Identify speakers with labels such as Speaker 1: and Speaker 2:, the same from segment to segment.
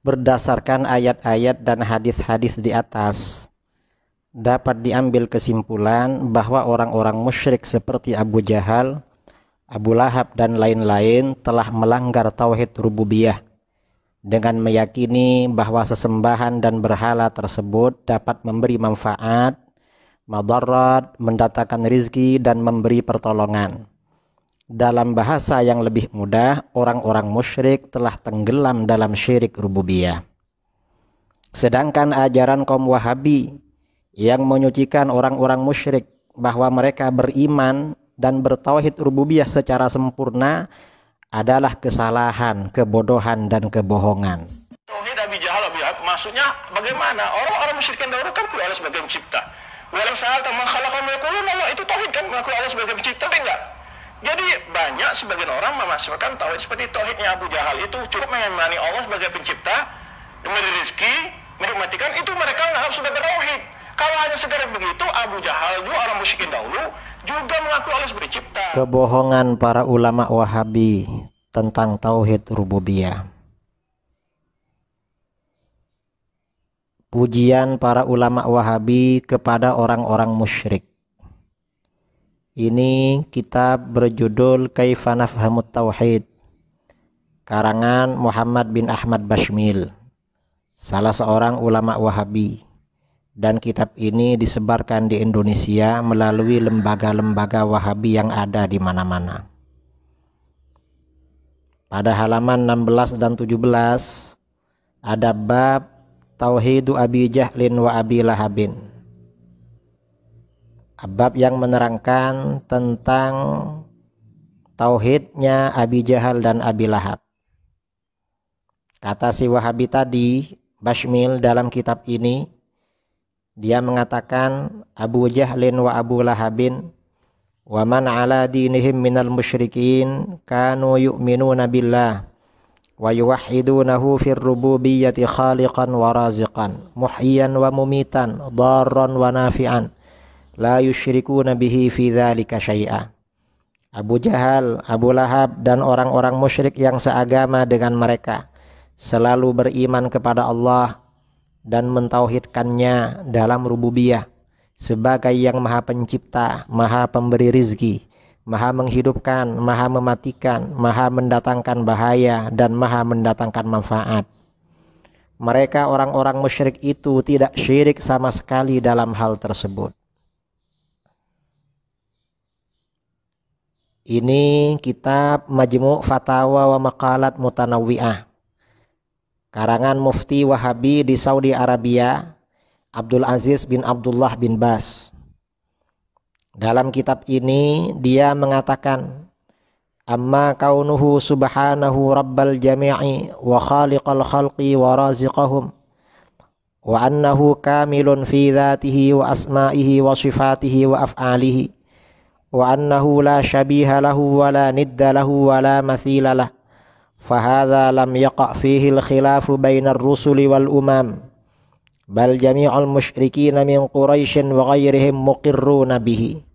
Speaker 1: Berdasarkan ayat-ayat dan hadis-hadis di atas, dapat diambil kesimpulan bahwa orang-orang musyrik seperti Abu Jahal, Abu Lahab dan lain-lain telah melanggar tauhid rububiyah dengan meyakini bahwa sesembahan dan berhala tersebut dapat memberi manfaat, madarat, mendatangkan rizki dan memberi pertolongan. Dalam bahasa yang lebih mudah, orang-orang musyrik telah tenggelam dalam syirik rububiyah. Sedangkan ajaran kaum Wahabi yang menyucikan orang-orang musyrik bahwa mereka beriman dan bertauhid rububiyah secara sempurna adalah kesalahan, kebodohan dan kebohongan.
Speaker 2: Tauhid Abi Jahal, maksudnya bagaimana? Orang-orang musyrikin dahulu kan Allah sebagai pencipta. Walau saat makhluk Allah itu tauhid kan, mengaku Allah sebagai pencipta, tapi enggak. Jadi banyak sebagian orang memasukkan tauhid seperti tauhidnya Abu Jahal itu cukup mengimani Allah sebagai pencipta, memberi rezeki, menikmatikan, itu mereka anggap sudah bertauhid. Kalau hanya sekedar begitu, Abu Jahal juga orang musyrikin dahulu juga mengaku Allah sebagai pencipta.
Speaker 1: Kebohongan para ulama Wahabi tentang tauhid rububiyah. Pujian para ulama Wahabi kepada orang-orang musyrik. Ini kitab berjudul Kaifa Nafhamut Tauhid, karangan Muhammad bin Ahmad Bashmil, salah seorang ulama Wahabi, dan kitab ini disebarkan di Indonesia melalui lembaga-lembaga Wahabi yang ada di mana-mana. Pada halaman 16 dan 17 ada bab Tauhidu Abi Jahlin wa Abi Lahabin, bab yang menerangkan tentang tauhidnya Abi Jahal dan Abi Lahab. Kata si Wahabi tadi, Bashmil, dalam kitab ini dia mengatakan Abu Jahlin wa Abu Lahabin wa man ala dinihim minal musyrikin kanu yu'minuna billah wa yuwahhidunahu fir rububiyyati khaliqan wa raziqan muhyiyan wa mumitan darran wa nafi'an la yusyrikuna bihi fi dzalika syai'a. Abu Jahal, Abu Lahab dan orang-orang musyrik yang seagama dengan mereka selalu beriman kepada Allah dan mentauhidkannya dalam rububiyah sebagai yang maha pencipta, maha pemberi rizki, maha menghidupkan, maha mematikan, maha mendatangkan bahaya dan maha mendatangkan manfaat. Mereka orang-orang musyrik itu tidak syirik sama sekali dalam hal tersebut. Ini kitab Majmu' Fatawa wa Maqalat Mutanawwi'ah, karangan Mufti Wahabi di Saudi Arabia, Abdul Aziz bin Abdullah bin Bas. Dalam kitab ini dia mengatakan, amma kaunuhu subhanahu rabbal jami'i wa khaliqal khalqi wa raziqahum wa annahu kamilun fi dhatihi wa asma'ihi wa sifatihi wa af'alihi wa annahu la syabiha lahu wa la nidda lahu wa la mathila lah, fahadha lam yaqa' fihi al-khilafu bainar rusuli wal umam bal jami'ul musyrikina min Quraisyin wa ghairihim muqirruna bihi.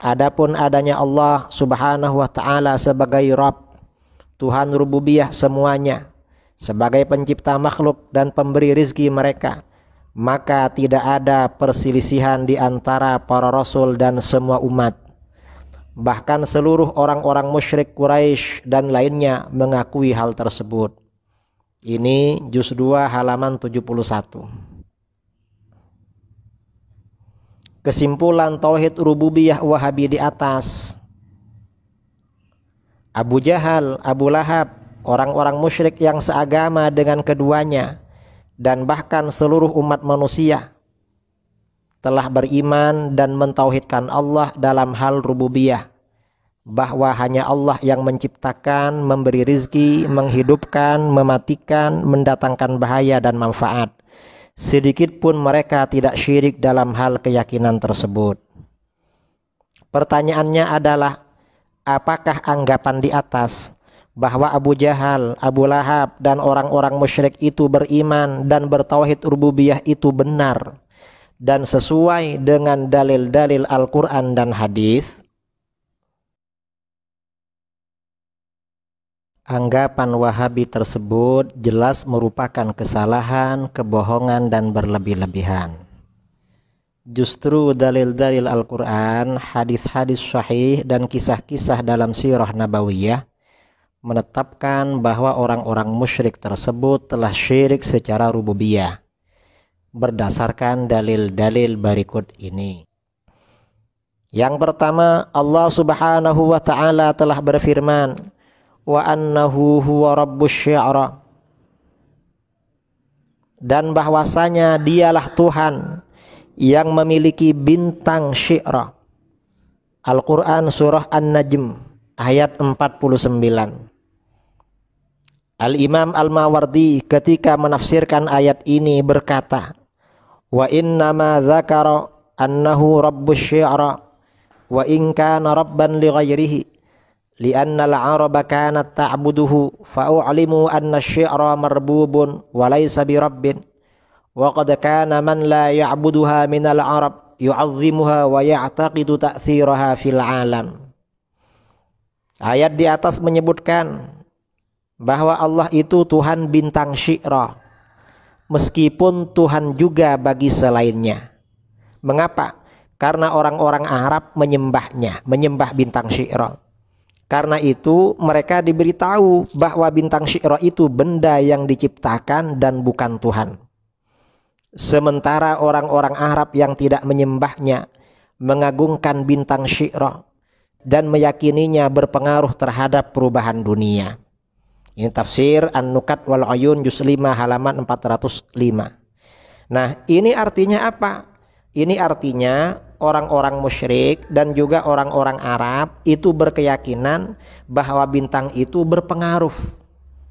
Speaker 1: Adapun adanya Allah subhanahu wa ta'ala sebagai Rabb, Tuhan rububiyah semuanya, sebagai pencipta makhluk dan pemberi rizki mereka, maka tidak ada perselisihan di antara para rasul dan semua umat. Bahkan seluruh orang-orang musyrik Quraisy dan lainnya mengakui hal tersebut. Ini juz 2 halaman 71. Kesimpulan tauhid rububiyah Wahabi di atas. Abu Jahal, Abu Lahab, orang-orang musyrik yang seagama dengan keduanya, dan bahkan seluruh umat manusia telah beriman dan mentauhidkan Allah dalam hal rububiyah, bahwa hanya Allah yang menciptakan, memberi rizki, menghidupkan, mematikan, mendatangkan bahaya dan manfaat. Sedikit pun mereka tidak syirik dalam hal keyakinan tersebut. Pertanyaannya adalah, apakah anggapan di atas bahwa Abu Jahal, Abu Lahab dan orang-orang musyrik itu beriman dan bertauhid rububiyah itu benar dan sesuai dengan dalil-dalil Al-Quran dan hadis? Anggapan Wahabi tersebut jelas merupakan kesalahan, kebohongan, dan berlebih-lebihan. Justru dalil-dalil Al-Quran, hadis-hadis sahih, dan kisah-kisah dalam sirah nabawiyah menetapkan bahwa orang-orang musyrik tersebut telah syirik secara rububiyah berdasarkan dalil-dalil berikut ini. Yang pertama, Allah Subhanahu wa ta'ala telah berfirman, wa annahu huwa rabbus syi'ra, dan bahwasanya dialah Tuhan yang memiliki bintang syi'ra. Al-Quran surah An-Najm ayat 49. Al-Imam Al-Mawardi ketika menafsirkan ayat ini berkata, wa innama dzakara annahu rabbus syi'ra wa in kana rabban li ghairihi li'anna al-'araba kanat ta'buduhu fa'u'limu anna asy-syi'ra marbubun wa laysa bi rabbin wa qad kana man la ya'buduha minal 'arab yu'azzimuha wa ya'taqidu ta'thiraha fil 'alam. Ayat di atas menyebutkan bahwa Allah itu Tuhan bintang syi'ra, meskipun Tuhan juga bagi selainnya. Mengapa? Karena orang-orang Arab menyembah bintang syi'ra. Karena itu mereka diberitahu bahwa bintang syi'ra itu benda yang diciptakan dan bukan Tuhan. Sementara orang-orang Arab yang tidak menyembahnya mengagungkan bintang syi'ra dan meyakininya berpengaruh terhadap perubahan dunia. Ini tafsir An-Nukat wal Uyun juz 5 halaman 405. Nah, ini artinya apa? Ini artinya orang-orang musyrik dan juga orang-orang Arab itu berkeyakinan bahwa bintang itu berpengaruh,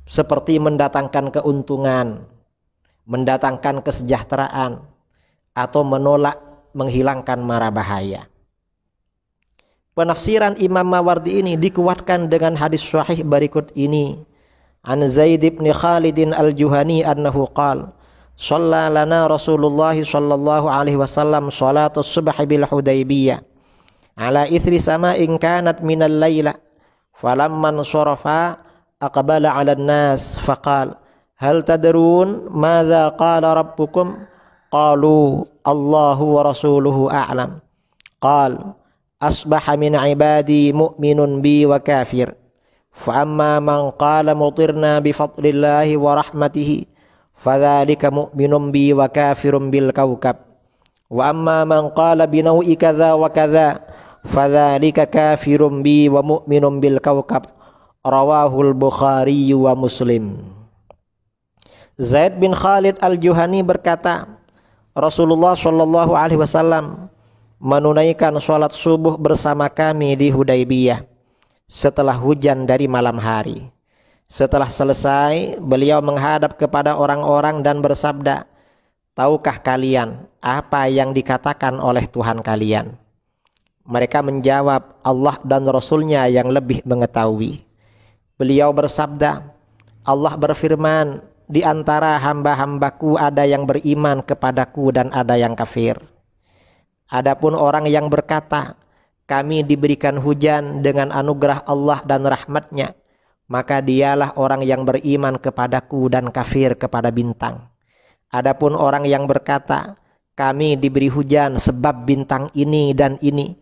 Speaker 1: seperti mendatangkan keuntungan, mendatangkan kesejahteraan, atau menolak, menghilangkan mara bahaya. Penafsiran Imam Mawardi ini dikuatkan dengan hadis sahih berikut ini. An Zaid bin Khalid al-Juhani annahu qala shalla lana Rasulullah sallallahu alaihi wasallam salatus subh bil Hudaybiyah ala ithri sama'in kanat minal laila falamman sarafa aqbala 'ala an-nas faqala hal tadrun madza qala rabbukum qalu Allahu wa rasuluhu a'lam qala asbaha min ibadi mu'minun bi wa kafir fa amma man qala mutirna bi fadlillahi wa rahmatihi fadzalika mu'minun bi wa kafirun bil kaukab wa amma man qala bi nau'i kadza wa kadza fadzalika kafirun bi wa mu'minun bil kaukab rawahul Bukhari wa Muslim. Zaid bin Khalid al-Juhani berkata, Rasulullah sallallahu alaihi wasallam menunaikan sholat subuh bersama kami di Hudaybiyah setelah hujan dari malam hari. Setelah selesai, beliau menghadap kepada orang-orang dan bersabda, tahukah kalian apa yang dikatakan oleh Tuhan kalian? Mereka menjawab, Allah dan Rasulnya yang lebih mengetahui. Beliau bersabda, Allah berfirman, di antara hamba-hambaku ada yang beriman kepadaku dan ada yang kafir. Adapun orang yang berkata, kami diberikan hujan dengan anugerah Allah dan rahmatnya, maka dialah orang yang beriman kepadaku dan kafir kepada bintang. Adapun orang yang berkata, kami diberi hujan sebab bintang ini dan ini,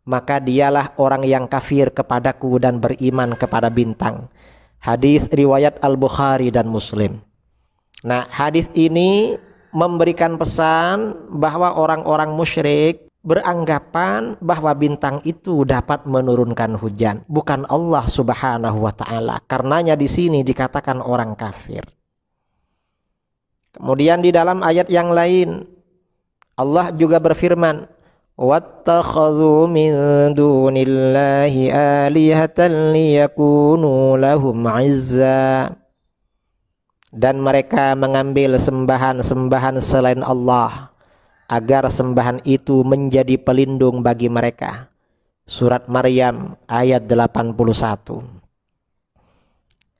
Speaker 1: maka dialah orang yang kafir kepadaku dan beriman kepada bintang. Hadis riwayat Al-Bukhari dan Muslim. Nah, hadis ini memberikan pesan bahwa orang-orang musyrik beranggapan bahwa bintang itu dapat menurunkan hujan, bukan Allah Subhanahu wa ta'ala. Karenanya di sini dikatakan orang kafir. Kemudian di dalam ayat yang lain Allah juga berfirman, wattakhadhu min dunillahi alihatan liyakunu lahum 'izza. Dan mereka mengambil sembahan-sembahan selain Allah agar sembahan itu menjadi pelindung bagi mereka. Surat Maryam ayat 81.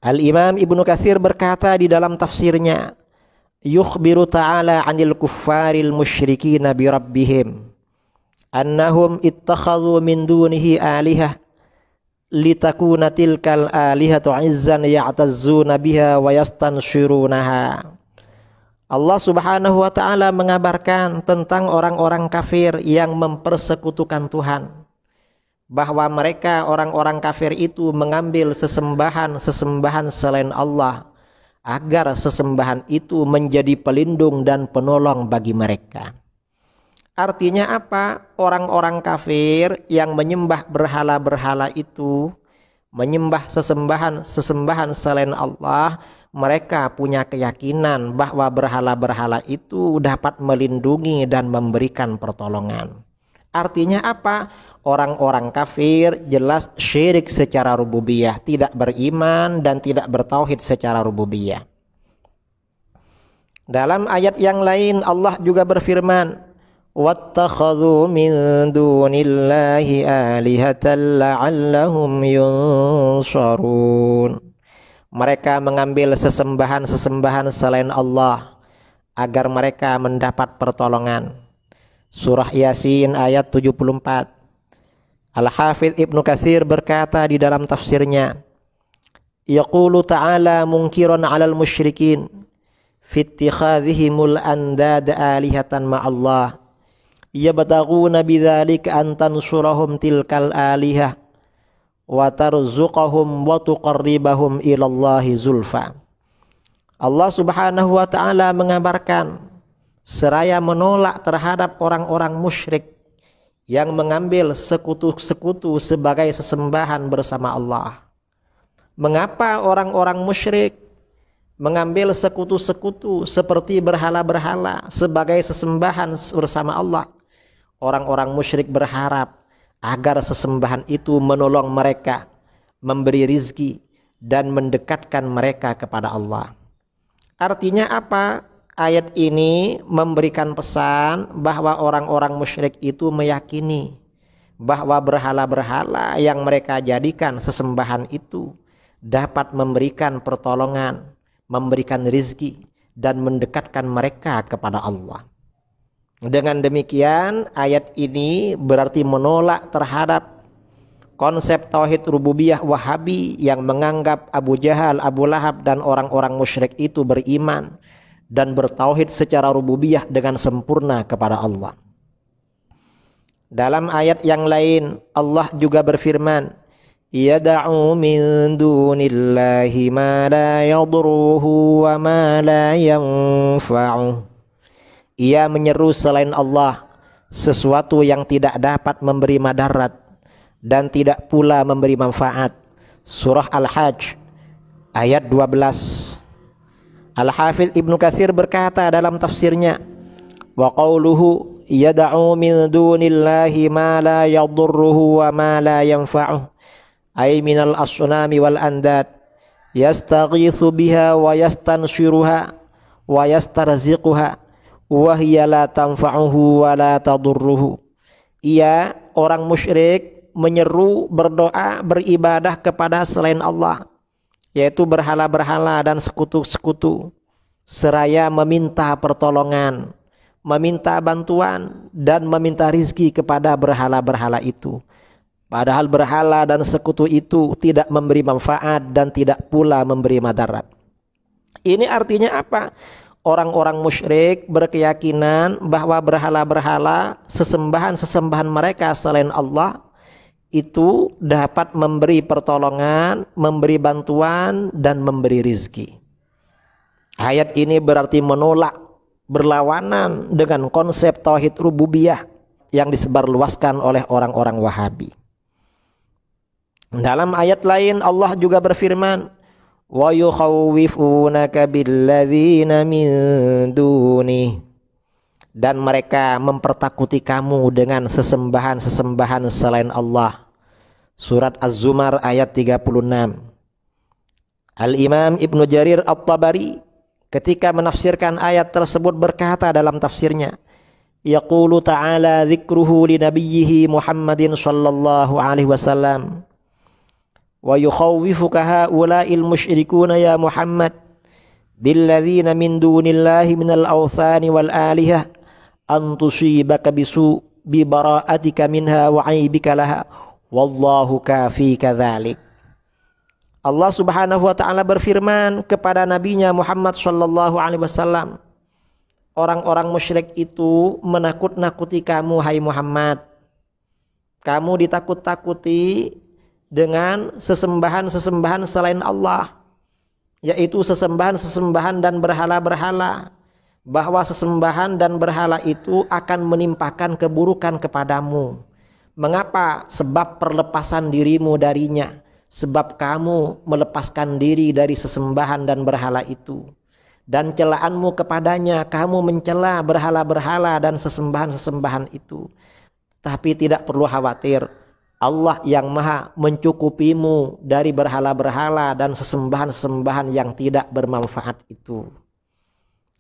Speaker 1: Al-Imam Ibnu Katsir berkata di dalam tafsirnya, yukhbiru ta'ala 'anil kuffaril musyrikin bi rabbihim annahum ittakhadhu min dunihi alihah litakuna tilkal alihatu izzan ya'tazzuna biha wa yastanshirunaha. Allah Subhanahu wa taala mengabarkan tentang orang-orang kafir yang mempersekutukan Tuhan, bahwa mereka orang-orang kafir itu mengambil sesembahan selain Allah agar sesembahan itu menjadi pelindung dan penolong bagi mereka. Artinya apa? Orang-orang kafir yang menyembah berhala-berhala itu, menyembah sesembahan selain Allah, mereka punya keyakinan bahwa berhala-berhala itu dapat melindungi dan memberikan pertolongan. Artinya apa? Orang-orang kafir jelas syirik secara rububiyah, tidak beriman dan tidak bertauhid secara rububiyah. Dalam ayat yang lain Allah juga berfirman, "Wattakhadhu min dunillahi alihatan la'allahum yunsharun." Mereka mengambil sesembahan selain Allah agar mereka mendapat pertolongan. Surah Yasin ayat 74. Al-Hafidz Ibnu Katsir berkata di dalam tafsirnya, yaqulu ta'ala munkiran 'alal musyrikin fi ittikhadhihimul andad alihatan ma'allah yabtaghuna bidzalika an tansurahum tilkal alihah wa tarzuqahum wa tuqarribahum ilallahi zulfa. Allah Subhanahu wa taala mengabarkan seraya menolak terhadap orang-orang musyrik yang mengambil sekutu-sekutu sebagai sesembahan bersama Allah. Mengapa orang-orang musyrik mengambil sekutu-sekutu seperti berhala-berhala sebagai sesembahan bersama Allah? Orang-orang musyrik berharap agar sesembahan itu menolong mereka, memberi rizki, dan mendekatkan mereka kepada Allah. Artinya apa? Ayat ini memberikan pesan bahwa orang-orang musyrik itu meyakini bahwa berhala-berhala yang mereka jadikan sesembahan itu dapat memberikan pertolongan, memberikan rizki, dan mendekatkan mereka kepada Allah. Dengan demikian ayat ini berarti menolak terhadap konsep tauhid rububiyah Wahabi yang menganggap Abu Jahal, Abu Lahab dan orang-orang musyrik itu beriman dan bertauhid secara rububiyah dengan sempurna kepada Allah. Dalam ayat yang lain Allah juga berfirman, yad'u min dunillahi ma la yadurruhu wa ma la yanfa'uh. Ia menyeru selain Allah sesuatu yang tidak dapat memberi madarat dan tidak pula memberi manfaat. Surah Al-Hajj ayat 12. Al-Hafidz Ibnu Katsir berkata dalam tafsirnya, wa qauluhu yad'u min dunillahi ma la yadurruhu wa ma la yanfa'uh ay minal asnami wal andad yastaghitsu biha wa yastanshiruha wa yastarziquha wa hiya la tanfa'uhu wa la tadurruhu. Ia orang musyrik menyeru, berdoa, beribadah kepada selain Allah, yaitu berhala-berhala dan sekutu-sekutu, seraya meminta pertolongan, meminta bantuan dan meminta rizki kepada berhala-berhala itu. Padahal berhala dan sekutu itu tidak memberi manfaat dan tidak pula memberi madarat. Ini artinya apa? Orang-orang musyrik berkeyakinan bahwa berhala-berhala, sesembahan mereka selain Allah itu dapat memberi pertolongan, memberi bantuan, dan memberi rizki. Ayat ini berarti menolak, berlawanan dengan konsep tauhid rububiyah yang disebarluaskan oleh orang-orang Wahabi. Dalam ayat lain Allah juga berfirman, wa yukhawwifunaka billadzina min dunih, dan mereka mempertakuti kamu dengan sesembahan selain Allah. Surat Az-Zumar ayat 36. Al-Imam Ibnu Jarir At-Tabari ketika menafsirkan ayat tersebut berkata dalam tafsirnya, yaqulu ta'ala dzikruhu li nabiyhi Muhammadin sallallahu alaihi wasallam wa yukhawwifuka haula'il musyrikuna ya Muhammad billadzina min dunillahi minal awthani wal alihah an tusibaka bisu bi bara'atika minha wa aibika laha wallahu kafika dzalik. Allah Subhanahu wa taala berfirman kepada nabinya Muhammad sallallahu alaihi wasallam, orang-orang musyrik itu menakut-nakuti kamu hai Muhammad. Kamu ditakut-takuti dengan sesembahan-sesembahan selain Allah, yaitu sesembahan-sesembahan dan berhala-berhala, bahwa sesembahan dan berhala itu akan menimpakan keburukan kepadamu. Mengapa? Sebab perlepasan dirimu darinya, sebab kamu melepaskan diri dari sesembahan dan berhala itu, dan celaanmu kepadanya, kamu mencela berhala-berhala dan sesembahan-sesembahan itu. Tapi tidak perlu khawatir, Allah yang maha mencukupimu dari berhala-berhala dan sesembahan-sesembahan yang tidak bermanfaat itu.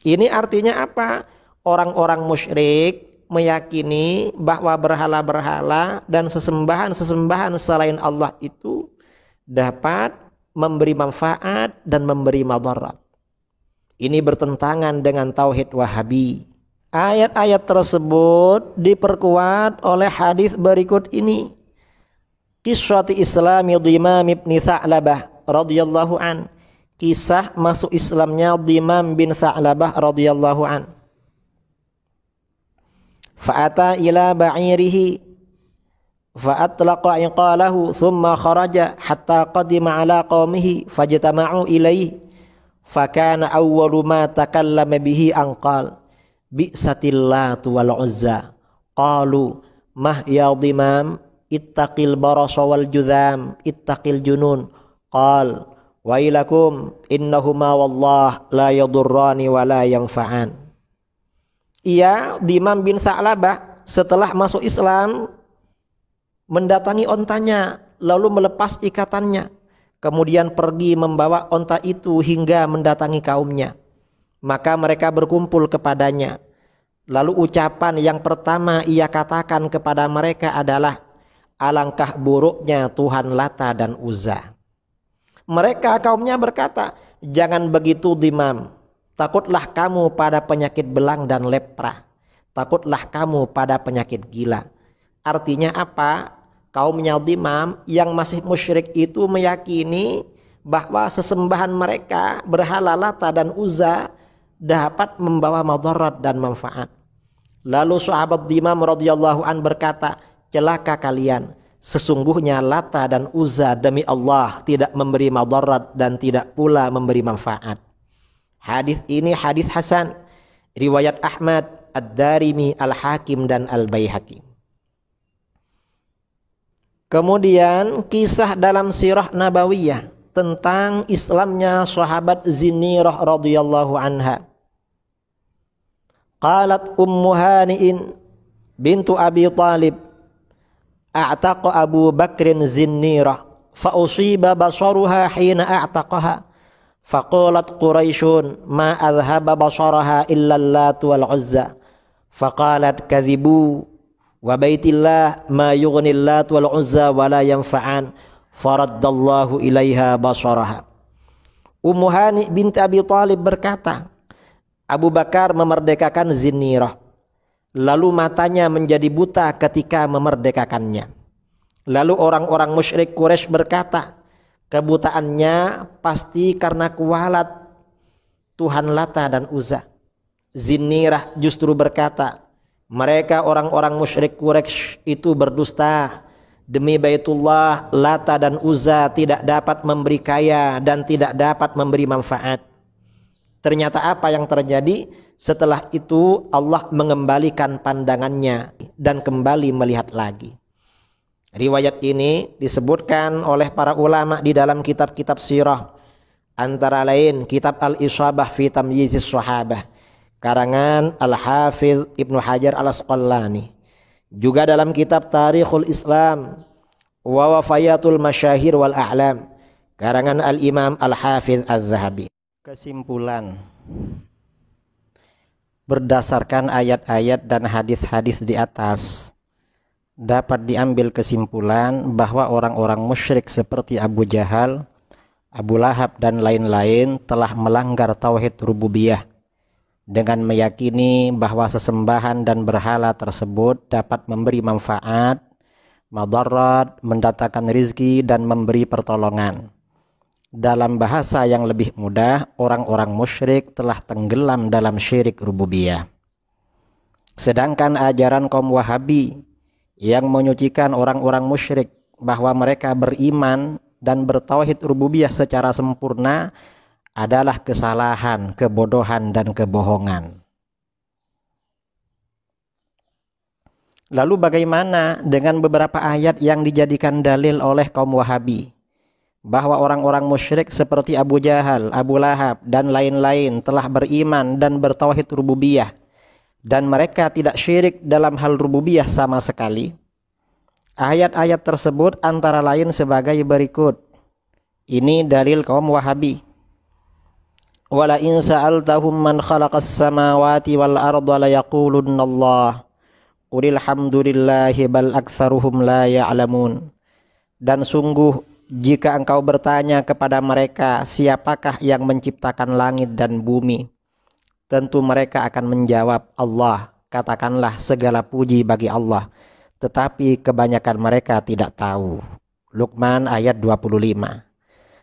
Speaker 1: Ini artinya apa? Orang-orang musyrik meyakini bahwa berhala-berhala dan sesembahan-sesembahan selain Allah itu dapat memberi manfaat dan memberi madarat. Ini bertentangan dengan tauhid Wahabi. Ayat-ayat tersebut diperkuat oleh hadis berikut ini. Qissati Islami Dhimam ibn Tha'labah radhiyallahu an. Kisah masuk Islamnya Dhimam bin Tha'labah radhiyallahu an. Fa'ata ila ba'irihi fa'atlaqa iqalahu thumma kharaja hatta qadima ala qaumihi fajtama'u ilayhi fakana awwalu ma takallama bihi an qala bi'satil latu wal uzza qalu mah ya Dhimam ittaqil barasa wal judham ittaqil junun qal wailakum innahuma wallah la yadurrani wa la yanfa'an. Ia Dhimam bin Tha'labah setelah masuk Islam mendatangi ontanya lalu melepas ikatannya, kemudian pergi membawa onta itu hingga mendatangi kaumnya. Maka mereka berkumpul kepadanya. Lalu ucapan yang pertama ia katakan kepada mereka adalah, alangkah buruknya Tuhan Lata dan Uzza. Mereka kaumnya berkata, jangan begitu Dhimam. Takutlah kamu pada penyakit belang dan lepra. Takutlah kamu pada penyakit gila. Artinya apa? Kaumnya Dhimam yang masih musyrik itu meyakini bahwa sesembahan mereka berhala Lata dan Uzza dapat membawa madarat dan manfaat. Lalu sahabat Dhimam radhiyallahu an berkata, celaka kalian, sesungguhnya Lata dan Uzza demi Allah tidak memberi madarat dan tidak pula memberi manfaat. Hadis ini hadis hasan, riwayat Ahmad, Ad-Darimi, Al-Hakim dan Al-Baihaqi. Kemudian kisah dalam sirah nabawiyah tentang Islamnya sahabat Zinnirah radhiyallahu anha. Qalat Ummu Hani'in bintu Abi Talib a'taqa Abu Bakrin Zinnirah fa usiba basaruha hina a'taqaha faqalat Quraisyun ma adhaba basaraha illa Lat wal Uzza faqalat kadhibu wa baitillah ma yughni Lat wal Uzza wa la yanfa'an faraddallahu ilaiha basaraha. Ummu Hani binti Abi Talib berkata, Abu Bakar memerdekakan Zinnirah, lalu matanya menjadi buta ketika memerdekakannya. Lalu orang-orang musyrik Quraisy berkata, kebutaannya pasti karena kualat Tuhan Lata dan Uzza. Zinnirah justru berkata, mereka orang-orang musyrik Quraisy itu berdusta. Demi Baitullah, Lata dan Uzza tidak dapat memberi kaya dan tidak dapat memberi manfaat. Ternyata apa yang terjadi? Setelah itu Allah mengembalikan pandangannya dan kembali melihat lagi. Riwayat ini disebutkan oleh para ulama di dalam kitab-kitab sirah, antara lain kitab Al-Isabah fi Tamyizis Sahabah karangan Al-Hafidh Ibnu Hajar Al-Asqalani, juga dalam kitab Tarikhul Islam wa Wafayatul Masyahir wal A'lam karangan Al-Imam Al-Hafidh Az-Zahabi. Kesimpulan, berdasarkan ayat-ayat dan hadis-hadis di atas, dapat diambil kesimpulan bahwa orang-orang musyrik seperti Abu Jahal, Abu Lahab dan lain-lain telah melanggar tauhid rububiyah dengan meyakini bahwa sesembahan dan berhala tersebut dapat memberi manfaat madarat, mendatangkan rizki, dan memberi pertolongan. Dalam bahasa yang lebih mudah, orang-orang musyrik telah tenggelam dalam syirik rububiyah. Sedangkan ajaran kaum Wahabi yang menyucikan orang-orang musyrik bahwa mereka beriman dan bertauhid rububiyah secara sempurna adalah kesalahan, kebodohan, dan kebohongan. Lalu bagaimana dengan beberapa ayat yang dijadikan dalil oleh kaum Wahabi bahwa orang-orang musyrik seperti Abu Jahal, Abu Lahab, dan lain-lain telah beriman dan bertauhid rububiyah dan mereka tidak syirik dalam hal rububiyah sama sekali? Ayat-ayat tersebut antara lain sebagai berikut. Ini dalil kaum Wahabi. Wala in sa'altahum man khalaqas samawati wal arda la yaqulunna Allah. Qulil hamdulillahi bal aktsaruhum la ya'lamun. Dan sungguh jika engkau bertanya kepada mereka siapakah yang menciptakan langit dan bumi, tentu mereka akan menjawab Allah. Katakanlah segala puji bagi Allah, tetapi kebanyakan mereka tidak tahu. Luqman ayat 25.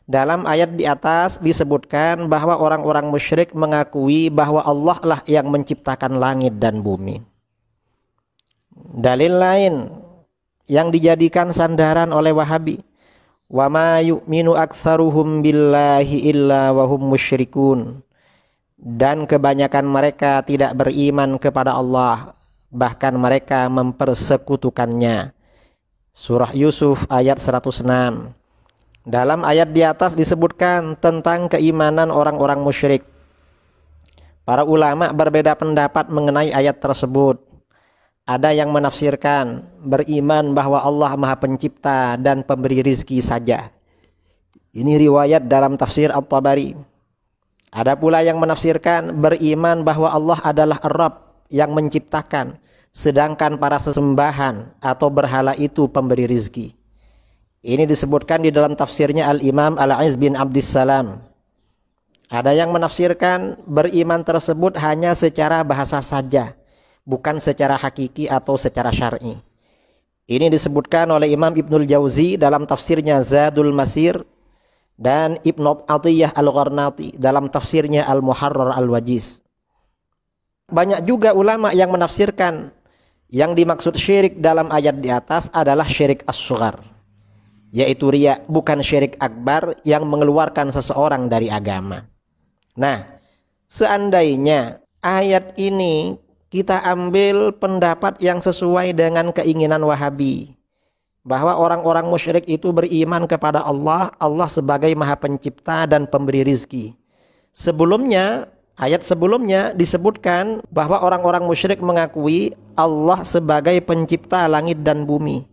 Speaker 1: Dalam ayat di atas disebutkan bahwa orang-orang musyrik mengakui bahwa Allah lah yang menciptakan langit dan bumi. Dalil lain yang dijadikan sandaran oleh Wahabi, wa ma yu'minu aktsaruhum billahi illa wa hum musyrikun. Dan kebanyakan mereka tidak beriman kepada Allah, bahkan mereka mempersekutukannya. Surah Yusuf ayat 106. Dalam ayat di atas disebutkan tentang keimanan orang-orang musyrik. Para ulama berbeda pendapat mengenai ayat tersebut. Ada yang menafsirkan beriman bahwa Allah Maha Pencipta dan pemberi rizki saja. Ini riwayat dalam tafsir At-Tabari. Ada pula yang menafsirkan beriman bahwa Allah adalah Ar-Rabb yang menciptakan, sedangkan para sesembahan atau berhala itu pemberi rizki. Ini disebutkan di dalam tafsirnya Al-Imam Al-Izz bin Abdissalam. Ada yang menafsirkan beriman tersebut hanya secara bahasa saja, bukan secara hakiki atau secara syar'i. Ini disebutkan oleh Imam Ibnul Jauzi dalam tafsirnya Zadul Masir dan Ibnu Atiyah Al-Gharnati dalam tafsirnya Al-Muharrar Al-Wajiz. Banyak juga ulama yang menafsirkan yang dimaksud syirik dalam ayat di atas adalah syirik as-sughar, yaitu riya, bukan syirik akbar yang mengeluarkan seseorang dari agama. Nah, seandainya ayat ini kita ambil pendapat yang sesuai dengan keinginan Wahabi, bahwa orang-orang musyrik itu beriman kepada Allah, Allah sebagai Maha Pencipta dan pemberi rizki. Sebelumnya, ayat sebelumnya disebutkan bahwa orang-orang musyrik mengakui Allah sebagai pencipta langit dan bumi.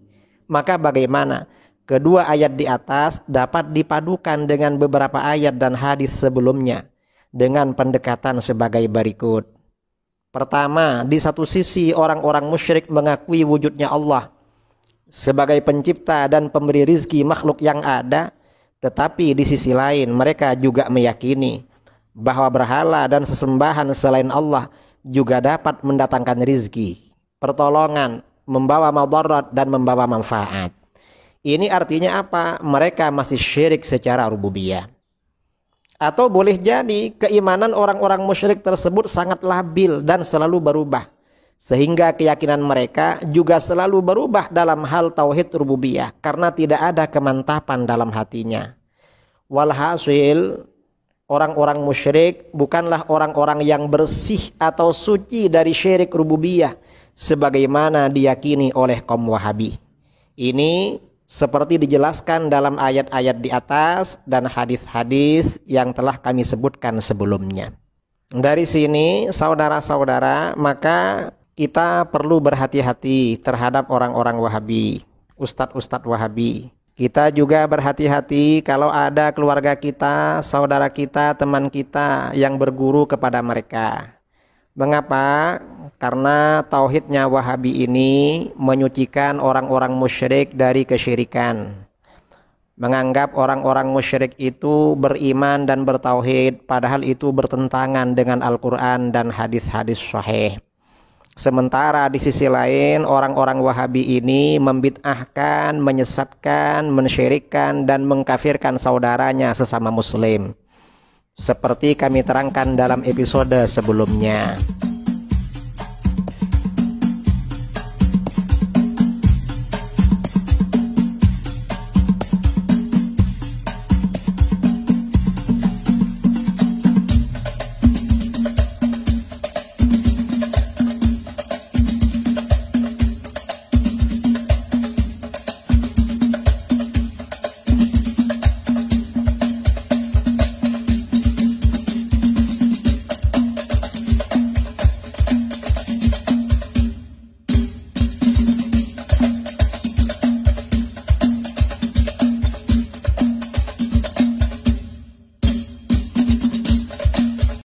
Speaker 1: Maka bagaimana kedua ayat di atas dapat dipadukan dengan beberapa ayat dan hadis sebelumnya dengan pendekatan sebagai berikut. Pertama, di satu sisi orang-orang musyrik mengakui wujudnya Allah sebagai pencipta dan pemberi rizki makhluk yang ada, tetapi di sisi lain mereka juga meyakini bahwa berhala dan sesembahan selain Allah juga dapat mendatangkan rizki, pertolongan, membawa madarat dan membawa manfaat. Ini artinya apa? Mereka masih syirik secara rububiyah. Atau boleh jadi keimanan orang-orang musyrik tersebut sangat labil dan selalu berubah, sehingga keyakinan mereka juga selalu berubah dalam hal tauhid rububiyah karena tidak ada kemantapan dalam hatinya. Walhasil, orang-orang musyrik bukanlah orang-orang yang bersih atau suci dari syirik rububiyah sebagaimana diyakini oleh kaum Wahabi. Ini seperti dijelaskan dalam ayat-ayat di atas dan hadis-hadis yang telah kami sebutkan sebelumnya. Dari sini, saudara-saudara, maka kita perlu berhati-hati terhadap orang-orang Wahabi, ustadz-ustadz Wahabi. Kita juga berhati-hati kalau ada keluarga kita, saudara kita, teman kita yang berguru kepada mereka. Mengapa? Karena tauhidnya Wahabi ini menyucikan orang-orang musyrik dari kesyirikan. Menganggap orang-orang musyrik itu beriman dan bertauhid, padahal itu bertentangan dengan Al-Quran dan hadis-hadis sahih. Sementara di sisi lain orang-orang Wahabi ini membid'ahkan, menyesatkan, mensyirikkan dan mengkafirkan saudaranya sesama muslim. Seperti kami terangkan dalam episode sebelumnya.